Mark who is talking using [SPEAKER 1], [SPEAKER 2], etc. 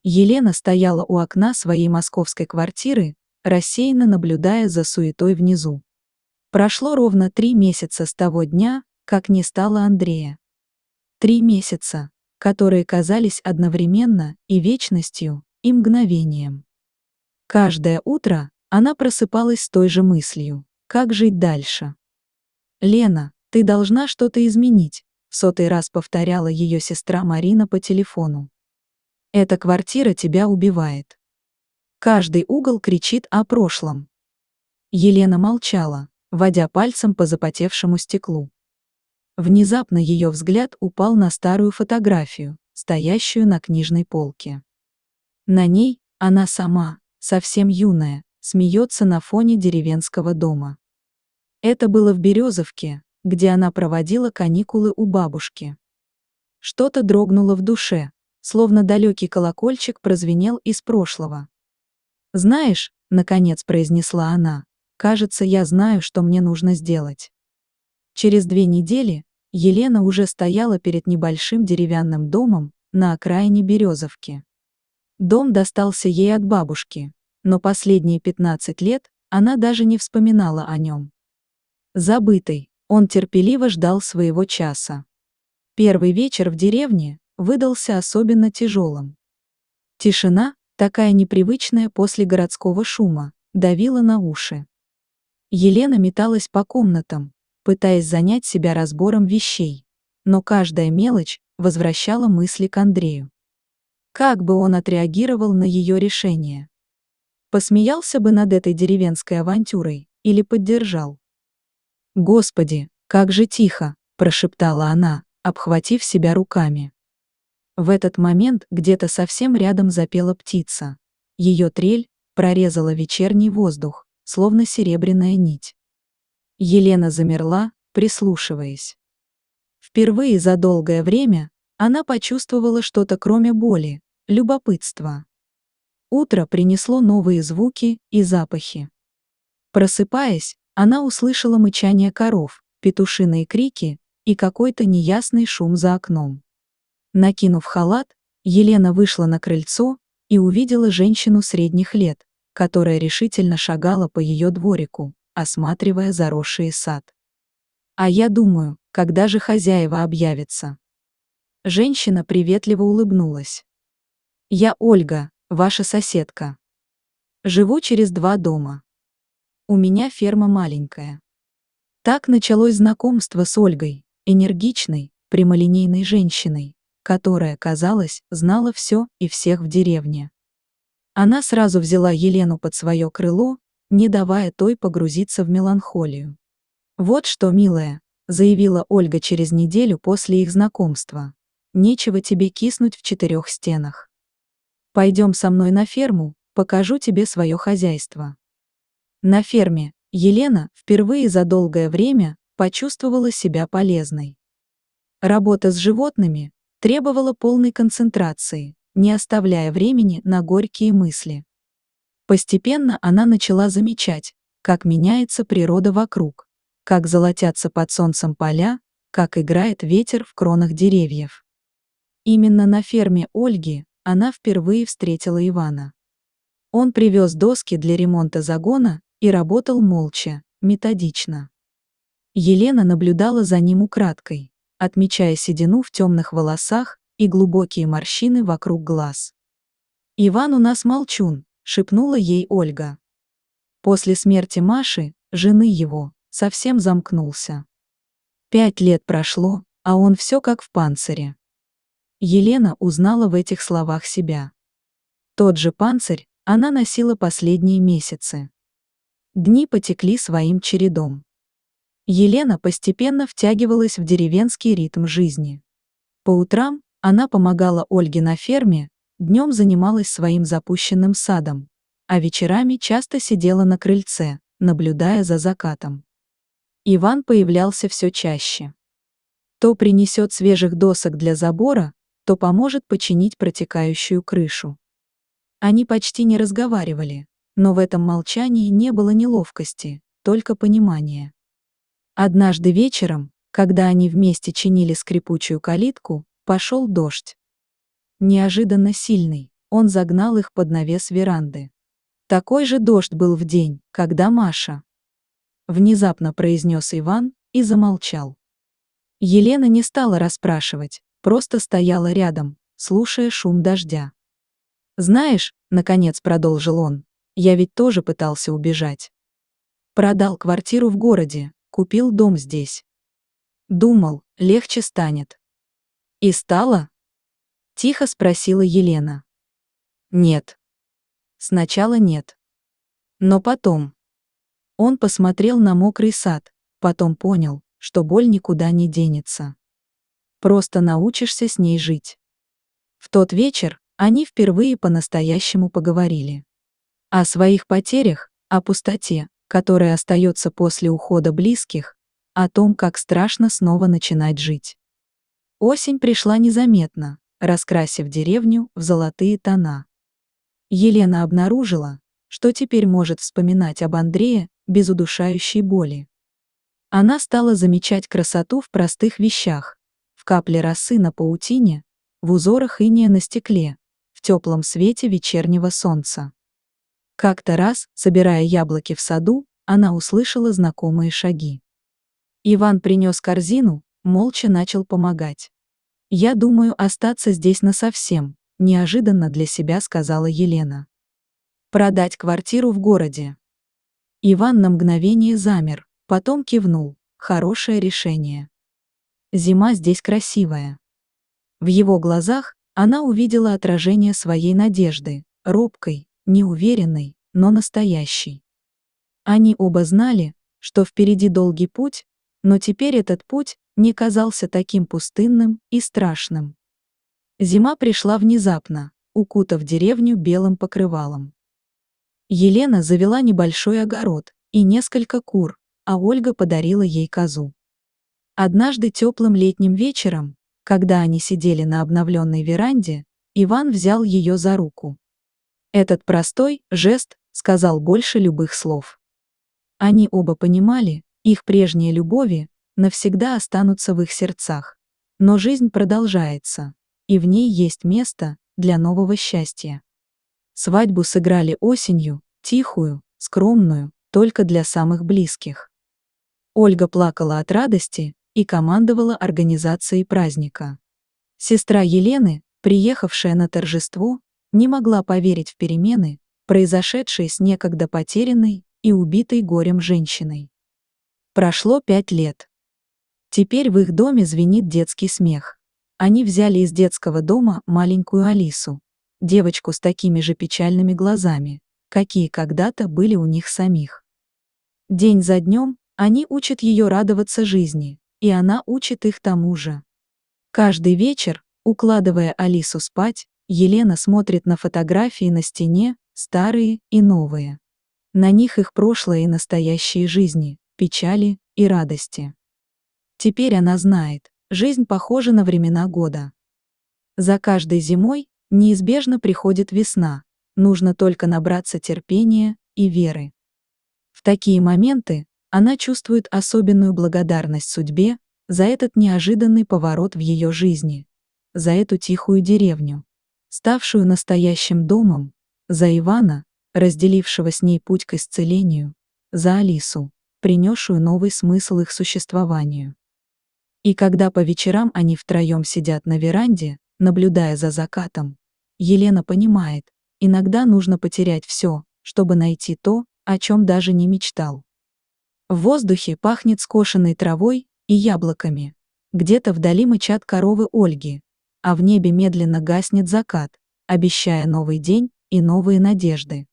[SPEAKER 1] Елена стояла у окна своей московской квартиры, рассеянно наблюдая за суетой внизу. Прошло ровно 3 месяца с того дня, как не стало Андрея. 3 месяца, которые казались одновременно и вечностью, и мгновением. Каждое утро она просыпалась с той же мыслью: как жить дальше? «Лена, ты должна что-то изменить», — в 100-й раз повторяла ее сестра Марина по телефону. «Эта квартира тебя убивает. Каждый угол кричит о прошлом». Елена молчала, водя пальцем по запотевшему стеклу. Внезапно ее взгляд упал на старую фотографию, стоящую на книжной полке. На ней она сама, совсем юная, смеется на фоне деревенского дома. Это было в Березовке, где она проводила каникулы у бабушки. Что-то дрогнуло в душе, словно далекий колокольчик прозвенел из прошлого. «Знаешь», — наконец произнесла она, — «кажется, я знаю, что мне нужно сделать». Через 2 недели Елена уже стояла перед небольшим деревянным домом на окраине Березовки. Дом достался ей от бабушки, но последние 15 лет она даже не вспоминала о нем. Забытый, он терпеливо ждал своего часа. Первый вечер в деревне выдался особенно тяжелым. Тишина, такая непривычная после городского шума, давила на уши. Елена металась по комнатам, пытаясь занять себя разбором вещей, но каждая мелочь возвращала мысли к Андрею. Как бы он отреагировал на ее решение? Посмеялся бы над этой деревенской авантюрой или поддержал? «Господи, как же тихо!» – прошептала она, обхватив себя руками. В этот момент где-то совсем рядом запела птица. Ее трель прорезала вечерний воздух, словно серебряная нить. Елена замерла, прислушиваясь. Впервые за долгое время она почувствовала что-то кроме боли, любопытства. Утро принесло новые звуки и запахи. Просыпаясь, она услышала мычание коров, петушиные крики и какой-то неясный шум за окном. Накинув халат, Елена вышла на крыльцо и увидела женщину средних лет, которая решительно шагала по ее дворику, осматривая заросший сад. «А я думаю, когда же хозяева объявятся?» Женщина приветливо улыбнулась. «Я Ольга, ваша соседка. Живу через 2 дома. У меня ферма маленькая». Так началось знакомство с Ольгой, энергичной, прямолинейной женщиной, которая, казалось, знала все и всех в деревне. Она сразу взяла Елену под свое крыло, не давая той погрузиться в меланхолию. «Вот что, милая», — заявила Ольга через неделю после их знакомства, — «нечего тебе киснуть в 4 стенах. Пойдем со мной на ферму, покажу тебе свое хозяйство». На ферме Елена впервые за долгое время почувствовала себя полезной. Работа с животными требовала полной концентрации, не оставляя времени на горькие мысли. Постепенно она начала замечать, как меняется природа вокруг, как золотятся под солнцем поля, как играет ветер в кронах деревьев. Именно на ферме Ольги она впервые встретила Ивана. Он привез доски для ремонта загона и работал молча, методично. Елена наблюдала за ним украдкой, отмечая седину в темных волосах и глубокие морщины вокруг глаз. «Иван у нас молчун», — шепнула ей Ольга. После смерти Маши, жены его, совсем замкнулся. 5 лет прошло, а он все как в панцире. Елена узнала в этих словах себя. Тот же панцирь она носила последние месяцы. Дни потекли своим чередом. Елена постепенно втягивалась в деревенский ритм жизни. По утрам она помогала Ольге на ферме, днем занималась своим запущенным садом, а вечерами часто сидела на крыльце, наблюдая за закатом. Иван появлялся все чаще. То принесет свежих досок для забора, то поможет починить протекающую крышу. Они почти не разговаривали, но в этом молчании не было неловкости, только понимание. Однажды вечером, когда они вместе чинили скрипучую калитку, пошел дождь. Неожиданно сильный, он загнал их под навес веранды. Такой же дождь был в день, когда Маша. Внезапно произнес Иван и замолчал. Елена не стала расспрашивать, просто стояла рядом, слушая шум дождя. «Знаешь», — наконец продолжил он, — «я ведь тоже пытался убежать. Продал квартиру в городе, купил дом здесь. Думал, легче станет». «И стало?» — тихо спросила Елена. «Нет. Сначала нет. Но потом». Он посмотрел на мокрый сад, потом понял, что боль никуда не денется. Просто научишься с ней жить. В тот вечер они впервые по-настоящему поговорили. О своих потерях, о пустоте, которая остается после ухода близких, о том, как страшно снова начинать жить. Осень пришла незаметно, раскрасив деревню в золотые тона. Елена обнаружила, что теперь может вспоминать об Андрее без удушающей боли. Она стала замечать красоту в простых вещах, в капле росы на паутине, в узорах инея на стекле, в теплом свете вечернего солнца. Как-то раз, собирая яблоки в саду, она услышала знакомые шаги. Иван принес корзину, молча начал помогать. «Я думаю остаться здесь насовсем», — неожиданно для себя сказала Елена. «Продать квартиру в городе». Иван на мгновение замер, потом кивнул. Хорошее решение. Зима здесь красивая. В его глазах она увидела отражение своей надежды, робкой, неуверенной, но настоящей. Они оба знали, что впереди долгий путь, но теперь этот путь не казался таким пустынным и страшным. Зима пришла внезапно, укутав деревню белым покрывалом. Елена завела небольшой огород и несколько кур, а Ольга подарила ей козу. Однажды теплым летним вечером, когда они сидели на обновленной веранде, Иван взял ее за руку. Этот простой жест сказал больше любых слов. Они оба понимали, их прежние любови навсегда останутся в их сердцах, но жизнь продолжается, и в ней есть место для нового счастья. Свадьбу сыграли осенью, тихую, скромную, только для самых близких. Ольга плакала от радости и командовала организацией праздника. Сестра Елены, приехавшая на торжество, не могла поверить в перемены, произошедшие с некогда потерянной и убитой горем женщиной. Прошло 5 лет. Теперь в их доме звенит детский смех. Они взяли из детского дома маленькую Алису, девочку с такими же печальными глазами, какие когда-то были у них самих. День за днем они учат ее радоваться жизни, и она учит их тому же. Каждый вечер, укладывая Алису спать, Елена смотрит на фотографии на стене, старые и новые. На них их прошлое и настоящие жизни, печали и радости. Теперь она знает, жизнь похожа на времена года. За каждой зимой неизбежно приходит весна, нужно только набраться терпения и веры. В такие моменты она чувствует особенную благодарность судьбе за этот неожиданный поворот в ее жизни, за эту тихую деревню, ставшую настоящим домом, за Ивана, разделившего с ней путь к исцелению, за Алису, принесшую новый смысл их существованию. И когда по вечерам они втроем сидят на веранде, наблюдая за закатом, Елена понимает, иногда нужно потерять все, чтобы найти то, о чем даже не мечтал. В воздухе пахнет скошенной травой и яблоками. Где-то вдали мычат коровы Ольги, а в небе медленно гаснет закат, обещая новый день и новые надежды.